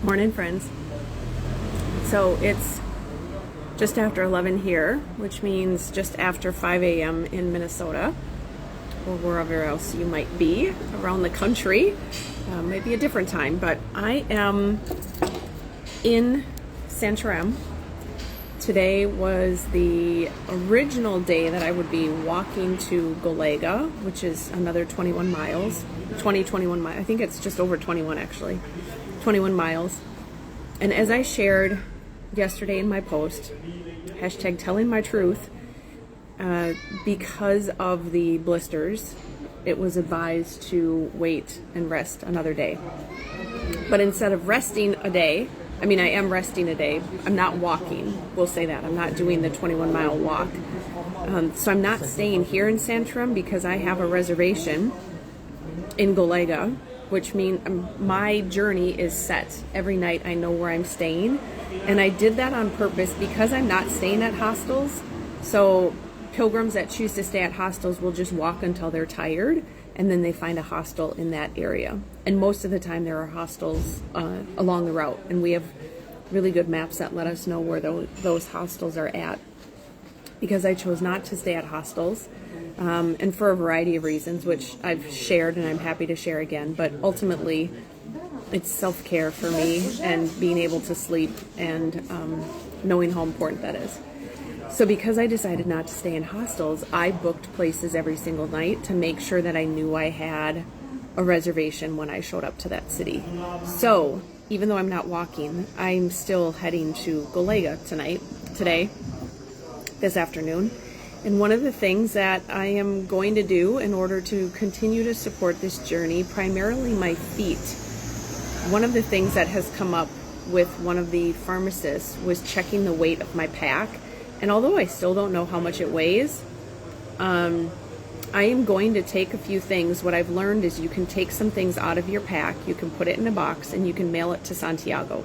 Morning, friends. So it's just after 11 here, which means just after 5 a.m. in Minnesota, or wherever else you might be around the country. Maybe a different time, but I am in Santarem. Today was the original day that I would be walking to Golega, which is another 21 miles. I think it's just over 21 actually. 21 miles. And as I shared yesterday in my post, hashtag telling my truth, because of the blisters, it was advised to wait and rest another day. But instead of resting a day, I am resting a day. I'm not walking. We'll say that. I'm not doing the 21-mile walk. So I'm not staying here in Santarem because I have a reservation in Golega, which means my journey is set. Every night I know where I'm staying. And I did that on purpose because I'm not staying at hostels. So pilgrims that choose to stay at hostels will just walk until they're tired, and then they find a hostel in that area. And most of the time there are hostels along the route, and we have really good maps that let us know where those hostels are at. Because I chose not to stay at hostels, and for a variety of reasons, which I've shared and I'm happy to share again, but ultimately it's self-care for me and being able to sleep and knowing how important that is. So because I decided not to stay in hostels, I booked places every single night to make sure that I knew I had a reservation when I showed up to that city. So even though I'm not walking, I'm still heading to Golega today, this afternoon. And one of the things that I am going to do in order to continue to support this journey, primarily my feet, one of the things that has come up with one of the pharmacists was checking the weight of my pack. And although I still don't know how much it weighs, I am going to take a few things. What I've learned is you can take some things out of your pack, you can put it in a box, and you can mail it to Santiago.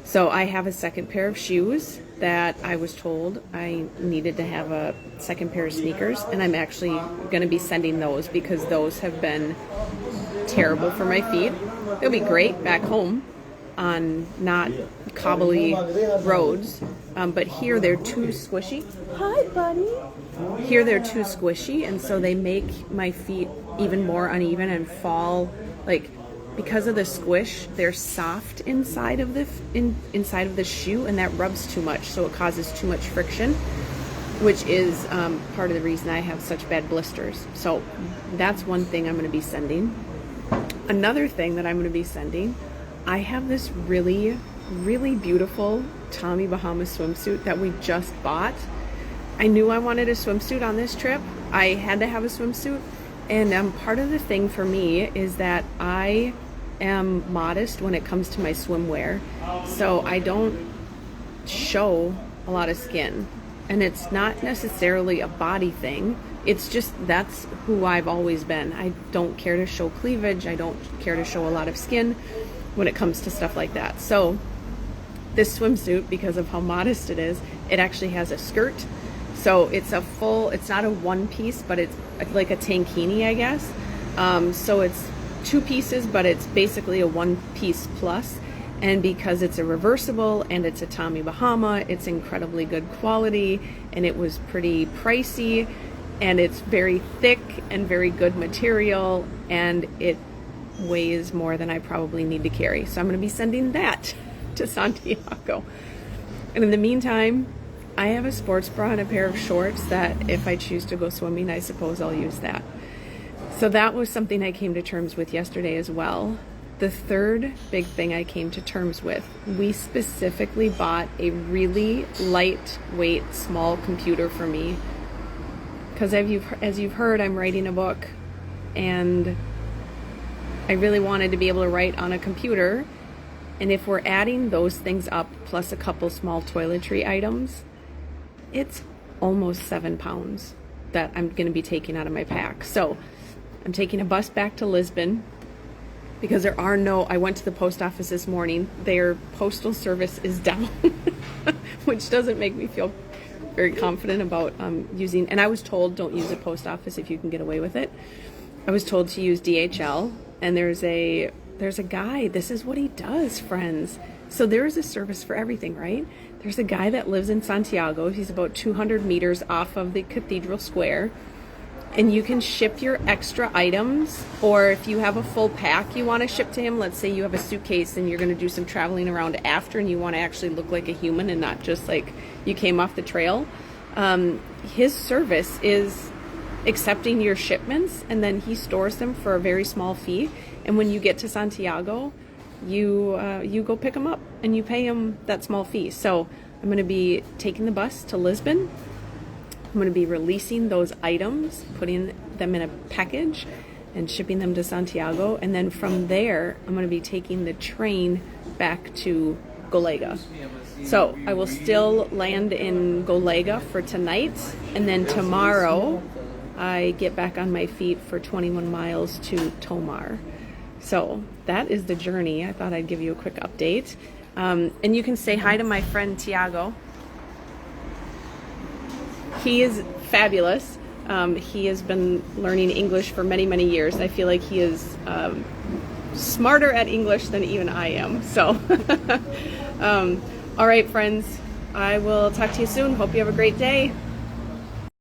So I have a second pair of shoes that I was told I needed to have a second pair of sneakers, and I'm actually going to be sending those because those have been terrible for my feet. They'll be great back home on not cobbly roads, but here they're too squishy. Hi, buddy. Here they're too squishy, and so they make my feet even more uneven and fall. Like, because of the squish, they're soft inside of the shoe, and that rubs too much, so it causes too much friction, which is part of the reason I have such bad blisters. So that's one thing I'm going to be sending. Another thing that I'm going to be sending, I have this really, really beautiful Tommy Bahama swimsuit that we just bought. I knew I wanted a swimsuit on this trip. I had to have a swimsuit. And part of the thing for me is that I am modest when it comes to my swimwear. So I don't show a lot of skin. And it's not necessarily a body thing. It's just that's who I've always been. I don't care to show cleavage. I don't care to show a lot of skin when it comes to stuff like that. So this swimsuit, because of how modest it is, it actually has a skirt. So it's it's not a one piece, but it's like a tankini, I guess. So it's two pieces, but it's basically a one piece plus. And because it's a reversible and it's a Tommy Bahama, it's incredibly good quality, and it was pretty pricey, and it's very thick and very good material, and it weighs more than I probably need to carry. So I'm going to be sending that to Santiago. And in the meantime, I have a sports bra and a pair of shorts that if I choose to go swimming, I suppose I'll use that. So that was something I came to terms with yesterday as well. The third big thing I came to terms with, we specifically bought a really lightweight, small computer for me. Because as you've heard, I'm writing a book, and I really wanted to be able to write on a computer. And if we're adding those things up, plus a couple small toiletry items, it's almost 7 pounds that I'm going to be taking out of my pack. So I'm taking a bus back to Lisbon because I went to the post office this morning. Their postal service is down, which doesn't make me feel very confident about using, and I was told don't use a post office if you can get away with it. I was told to use DHL, and there's there's a guy, this is what he does, friends. So there is a service for everything, right? There's a guy that lives in Santiago. He's about 200 meters off of the Cathedral Square. And you can ship your extra items, or if you have a full pack you want to ship to him, let's say you have a suitcase and you're going to do some traveling around after and you want to actually look like a human and not just like you came off the trail. His service is accepting your shipments, and then he stores them for a very small fee. And when you get to Santiago, you go pick them up and you pay him that small fee. So I'm going to be taking the bus to Lisbon. I'm going to be releasing those items, putting them in a package and shipping them to Santiago. And then from there, I'm going to be taking the train back to Golega. So I will still land in Golega for tonight. And then tomorrow, I get back on my feet for 21 miles to Tomar. So that is the journey. I thought I'd give you a quick update. And you can say hi to my friend Tiago. He is fabulous. He has been learning English for many, many years. I feel like he is smarter at English than even I am. So, all right, friends, I will talk to you soon. Hope you have a great day.